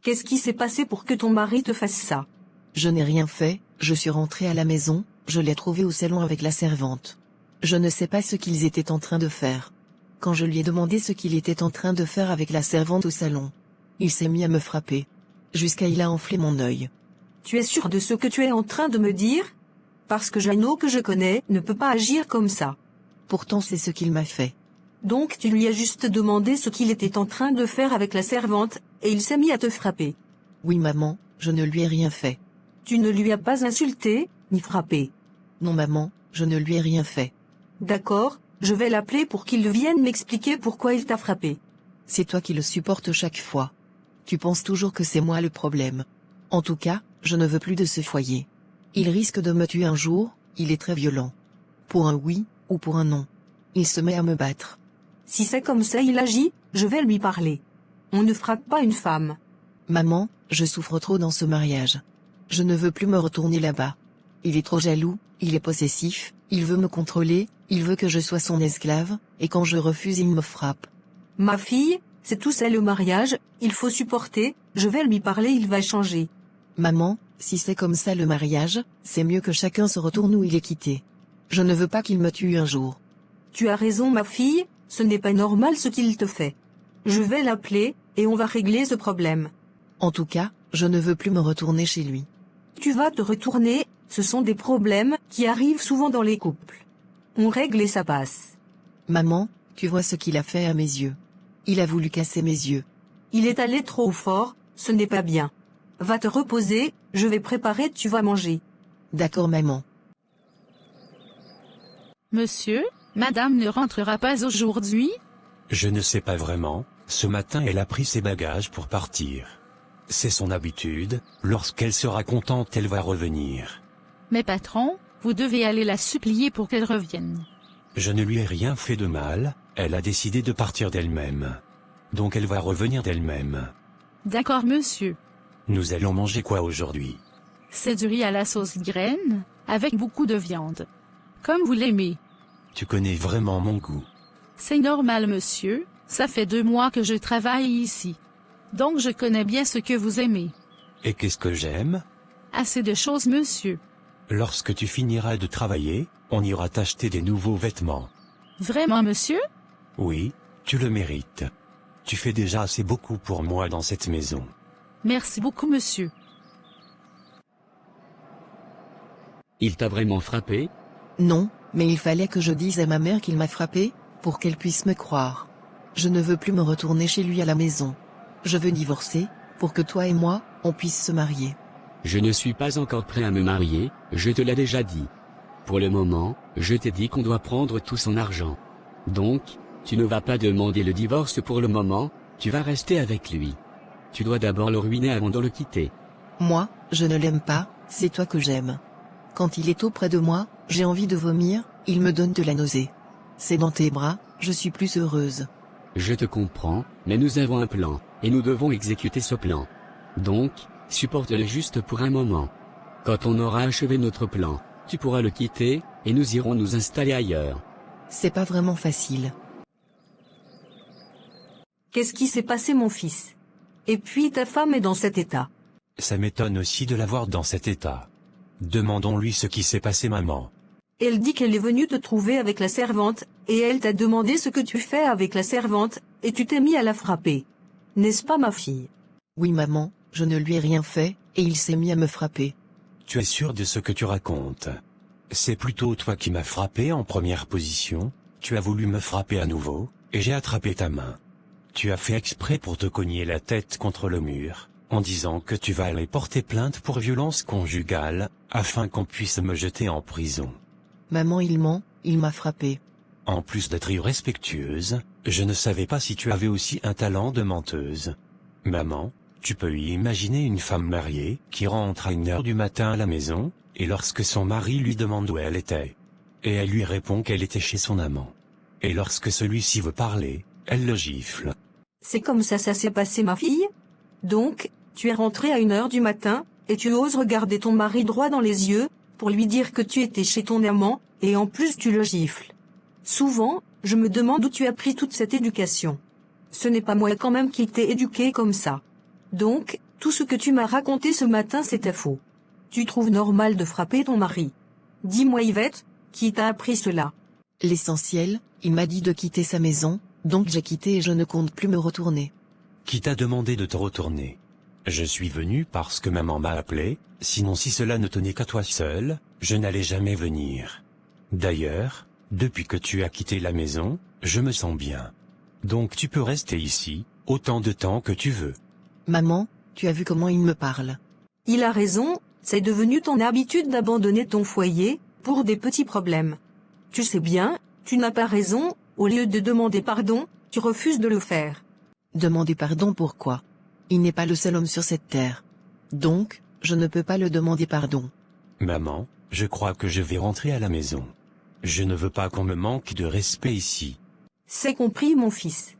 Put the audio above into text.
Qu'est-ce qui s'est passé pour que ton mari te fasse ça? Je n'ai rien fait, je suis rentrée à la maison, je l'ai trouvé au salon avec la servante. Je ne sais pas ce qu'ils étaient en train de faire. Quand je lui ai demandé ce qu'il était en train de faire avec la servante au salon, il s'est mis à me frapper. Jusqu'à il a enflé mon œil. Tu es sûr de ce que tu es en train de me dire? Parce que Jeannot que je connais ne peut pas agir comme ça. Pourtant c'est ce qu'il m'a fait. Donc tu lui as juste demandé ce qu'il était en train de faire avec la servante, et il s'est mis à te frapper. Oui maman, je ne lui ai rien fait. Tu ne lui as pas insulté, ni frappé. Non maman, je ne lui ai rien fait. D'accord, je vais l'appeler pour qu'il vienne m'expliquer pourquoi il t'a frappé. C'est toi qui le supportes chaque fois. Tu penses toujours que c'est moi le problème. En tout cas, je ne veux plus de ce foyer. Il risque de me tuer un jour, il est très violent. Pour un oui, ou pour un non. Il se met à me battre. Si c'est comme ça il agit, je vais lui parler. On ne frappe pas une femme. Maman, je souffre trop dans ce mariage. Je ne veux plus me retourner là-bas. Il est trop jaloux, il est possessif, il veut me contrôler, il veut que je sois son esclave, et quand je refuse il me frappe. Ma fille, c'est tout ça le mariage, il faut supporter, je vais lui parler, il va changer. Maman, si c'est comme ça le mariage, c'est mieux que chacun se retourne où il est quitté. Je ne veux pas qu'il me tue un jour. Tu as raison ma fille, ce n'est pas normal ce qu'il te fait. Je vais l'appeler, et on va régler ce problème. En tout cas, je ne veux plus me retourner chez lui. Tu vas te retourner, ce sont des problèmes qui arrivent souvent dans les couples. On règle et ça passe. Maman, tu vois ce qu'il a fait à mes yeux. Il a voulu casser mes yeux. Il est allé trop fort, ce n'est pas bien. Va te reposer, je vais préparer, tu vas manger. D'accord maman. Monsieur, madame ne rentrera pas aujourd'hui? Je ne sais pas vraiment, ce matin elle a pris ses bagages pour partir. C'est son habitude, lorsqu'elle sera contente elle va revenir. Mais patron, vous devez aller la supplier pour qu'elle revienne. Je ne lui ai rien fait de mal, elle a décidé de partir d'elle-même. Donc elle va revenir d'elle-même. D'accord monsieur. Nous allons manger quoi aujourd'hui? C'est du riz à la sauce graine, avec beaucoup de viande. Comme vous l'aimez. Tu connais vraiment mon goût. C'est normal monsieur, ça fait 2 mois que je travaille ici. Donc je connais bien ce que vous aimez. Et qu'est-ce que j'aime? Assez de choses monsieur. Lorsque tu finiras de travailler, on ira t'acheter des nouveaux vêtements. Vraiment monsieur? Oui, tu le mérites. Tu fais déjà assez beaucoup pour moi dans cette maison. Merci beaucoup monsieur. Il t'a vraiment frappé? Non, mais il fallait que je dise à ma mère qu'il m'a frappé, pour qu'elle puisse me croire. Je ne veux plus me retourner chez lui à la maison. Je veux divorcer, pour que toi et moi, on puisse se marier. Je ne suis pas encore prêt à me marier, je te l'ai déjà dit. Pour le moment, je t'ai dit qu'on doit prendre tout son argent. Donc, tu ne vas pas demander le divorce pour le moment, tu vas rester avec lui. Tu dois d'abord le ruiner avant de le quitter. Moi, je ne l'aime pas, c'est toi que j'aime. Quand il est auprès de moi, j'ai envie de vomir, il me donne de la nausée. C'est dans tes bras, je suis plus heureuse. Je te comprends, mais nous avons un plan, et nous devons exécuter ce plan. Donc, supporte-le juste pour un moment. Quand on aura achevé notre plan, tu pourras le quitter, et nous irons nous installer ailleurs. C'est pas vraiment facile. Qu'est-ce qui s'est passé mon fils? Et puis ta femme est dans cet état. Ça m'étonne aussi de la voir dans cet état. Demandons-lui ce qui s'est passé maman. Elle dit qu'elle est venue te trouver avec la servante, et elle t'a demandé ce que tu fais avec la servante, et tu t'es mis à la frapper. N'est-ce pas ma fille? Oui maman, je ne lui ai rien fait, et il s'est mis à me frapper. Tu es sûr de ce que tu racontes? C'est plutôt toi qui m'as frappé en première position, tu as voulu me frapper à nouveau, et j'ai attrapé ta main. Tu as fait exprès pour te cogner la tête contre le mur, en disant que tu vas aller porter plainte pour violence conjugale, afin qu'on puisse me jeter en prison. Maman il ment, il m'a frappé. En plus d'être irrespectueuse, je ne savais pas si tu avais aussi un talent de menteuse. Maman, tu peux y imaginer une femme mariée qui rentre à 1h du matin à la maison, et lorsque son mari lui demande où elle était, et elle lui répond qu'elle était chez son amant. Et lorsque celui-ci veut parler, elle le gifle. C'est comme ça s'est passé ma fille? Donc, tu es rentrée à 1h du matin, et tu oses regarder ton mari droit dans les yeux, pour lui dire que tu étais chez ton amant, et en plus tu le gifles. Souvent, je me demande où tu as pris toute cette éducation. Ce n'est pas moi quand même qui t'ai éduquée comme ça. Donc, Tout ce que tu m'as raconté ce matin c'était faux. Tu trouves normal de frapper ton mari? Dis-moi Yvette, qui t'a appris cela? L'essentiel, il m'a dit de quitter sa maison, donc j'ai quitté et je ne compte plus me retourner. Qui t'a demandé de te retourner? Je suis venu parce que maman m'a appelé, sinon si cela ne tenait qu'à toi seul, je n'allais jamais venir. D'ailleurs, depuis que tu as quitté la maison, je me sens bien. Donc tu peux rester ici, autant de temps que tu veux. Maman, tu as vu comment il me parle. Il a raison, c'est devenu ton habitude d'abandonner ton foyer, pour des petits problèmes. Tu sais bien, tu n'as pas raison, au lieu de demander pardon, tu refuses de le faire. Demander pardon pourquoi? Il n'est pas le seul homme sur cette terre. Donc, je ne peux pas le demander pardon. Maman, je crois que je vais rentrer à la maison. Je ne veux pas qu'on me manque de respect ici. C'est compris mon fils.